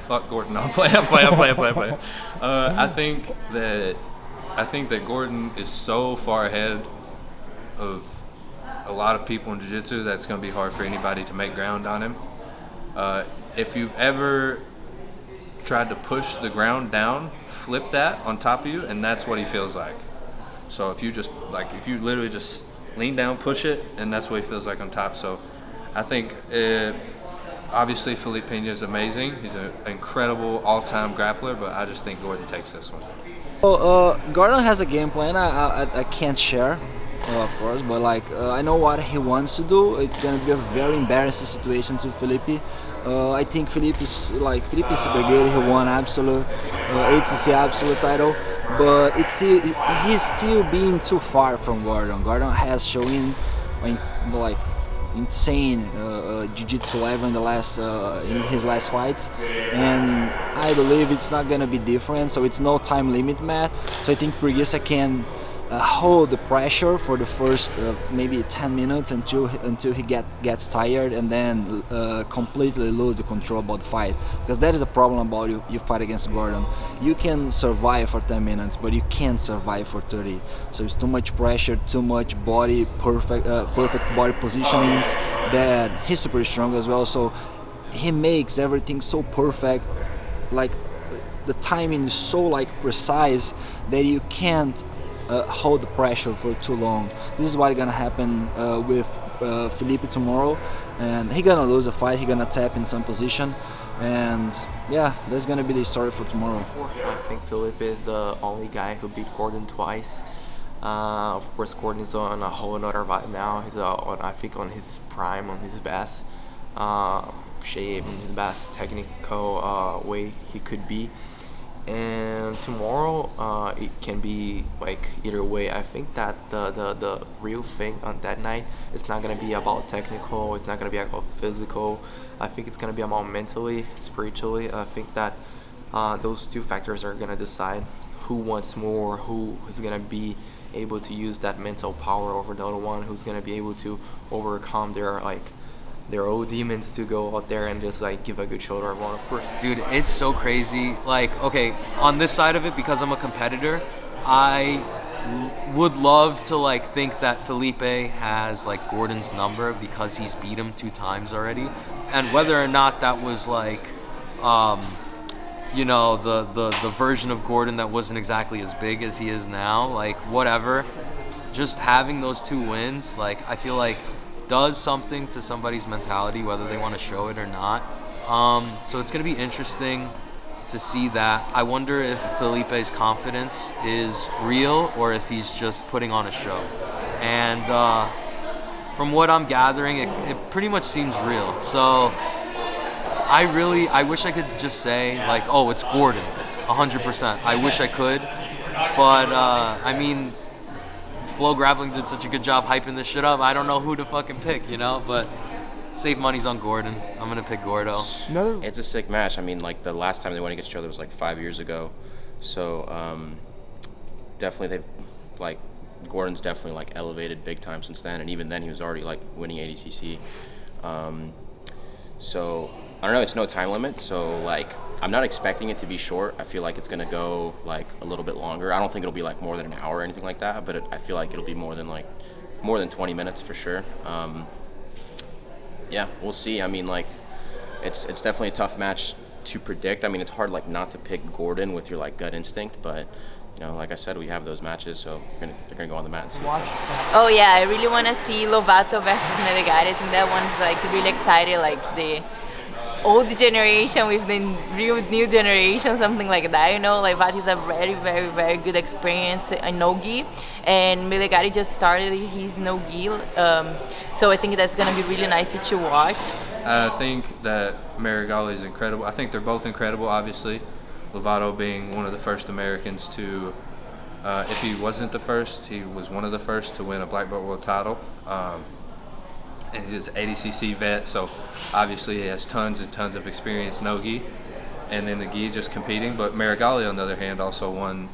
fuck Gordon. I'm playing. I think that Gordon is so far ahead of a lot of people in jiu-jitsu that's going to be hard for anybody to make ground on him. If you've ever tried to push the ground down, flip that on top of you, and that's what he feels like. So if you literally just lean down, push it, and that's what he feels like on top. So I think obviously Felipe Pena is amazing. He's an incredible all-time grappler, but I just think Gordon takes this one. Well, Gordon has a game plan I can't share, of course, but I know what he wants to do. It's gonna be a very embarrassing situation to Felipe. I think Felipe is super good. He won absolute ATC absolute title, but he's still being too far from Gordon. Gordon has shown insane jiu-jitsu level in his last fights, and I believe it's not gonna be different. So it's no time limit match. So I think Preguiça can hold the pressure for the first maybe 10 minutes until he gets tired, and then completely lose the control about the fight. Because that is a problem about you fight against Gordon. You can survive for 10 minutes, but you can't survive for 30. So it's too much pressure, too much body, perfect body positionings. That he's super strong as well. So he makes everything so perfect. Like the timing is so precise that you can't hold the pressure for too long. This is what's gonna happen with Felipe tomorrow, and he gonna lose a fight. He gonna tap in some position, and yeah, that's gonna be the story for tomorrow. I think Felipe is the only guy who beat Gordon twice. Of course, Gordon is on a whole another vibe now. He's I think on his prime, on his best shape, in his best technical way he could be. And tomorrow, it can be either way. I think that the real thing on that night is not gonna be about technical. It's not gonna be about physical. I think it's gonna be about mentally, spiritually. I think that those two factors are gonna decide who wants more, who is gonna be able to use that mental power over the other one, who's gonna be able to overcome their old demons to go out there and just give a good shoulder one, of course. Dude, it's so crazy. Okay, on this side of it, because I'm a competitor, I would love to think that Felipe has Gordon's number because he's beat him 2 times already. And whether or not that was the version of Gordon that wasn't exactly as big as he is now, whatever. Just having those 2 wins, I feel does something to somebody's mentality, whether they want to show it or not. So it's going to be interesting to see that. I wonder if Felipe's confidence is real or if he's just putting on a show. And from what I'm gathering, it pretty much seems real. So I wish I could just say oh, it's Gordon, 100%. I wish I could, but FloGrappling did such a good job hyping this shit up. I don't know who to fucking pick, but safe money's on Gordon. I'm gonna pick Gordo. It's a sick match. The last time they went against each other was 5 years ago. So definitely Gordon's definitely elevated big time since then, and even then he was already winning ADCC. So I don't know, it's no time limit, so I'm not expecting it to be short. I feel it's gonna go a little bit longer. I don't think it'll be more than an hour or anything like that, but I feel it'll be more than 20 minutes for sure. Yeah, we'll see. It's definitely a tough match to predict. It's hard not to pick Gordon with your gut instinct, but like I said, we have those matches, so they're gonna go on the mat and see. Oh yeah, I really want to see Lovato versus Meregali. I think that one's really exciting, the old generation with the real new generation, something like that. Lovato is a very, very, very good experience in no-gi, and Meregali just started his no-gi, so I think that's gonna be really nice to watch. I think that Meregali is incredible. I think they're both incredible, obviously. Lovato being one of the first Americans to, if he wasn't the first, he was one of the first to win a black belt world title. And he's an ADCC vet, so obviously he has tons and tons of experience no-gi, and then the gi just competing. But Meregali, on the other hand, also won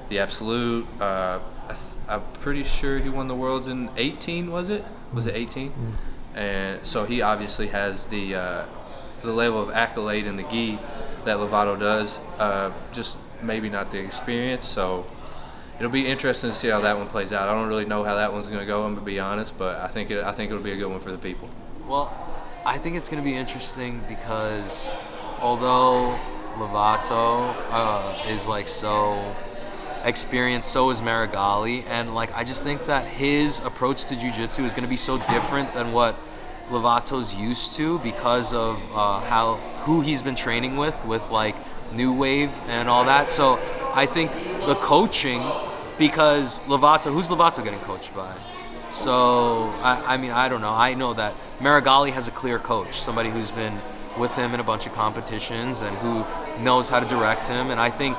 the absolute. I'm pretty sure he won the worlds in 18. Was it 18? And so he obviously has the level of accolade in the gi. that Lovato does, just maybe not the experience. So it'll be interesting to see how that one plays out. I don't really know how that one's going to go, I'm going to be honest, but I think it'll be a good one for the people. Well, I think it's going to be interesting because although Lovato is like so experienced, so is Meregali, and like I just think that his approach to jiu-jitsu is going to be so different than what Lovato's used to because of who he's been training with like New Wave and all that. So I think the coaching, because who's Lovato getting coached by? So I mean, I don't know. I know that Meregali has a clear coach, somebody who's been with him in a bunch of competitions and who knows how to direct him. And I think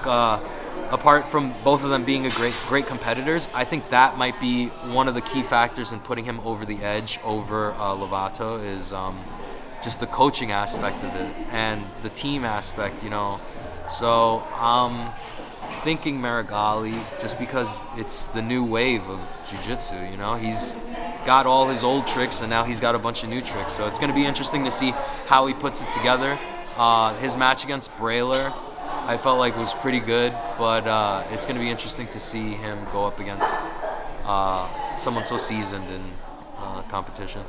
apart from both of them being great competitors, I think that might be one of the key factors in putting him over the edge over Lovato is just the coaching aspect of it and the team aspect, you know. So I'm thinking Meregali just because it's the new wave of jiu-jitsu, you know. He's got all his old tricks and now he's got a bunch of new tricks. So it's going to be interesting to see how he puts it together. His match against Brailer, I felt like was pretty good, but it's going to be interesting to see him go up against someone so seasoned in competition.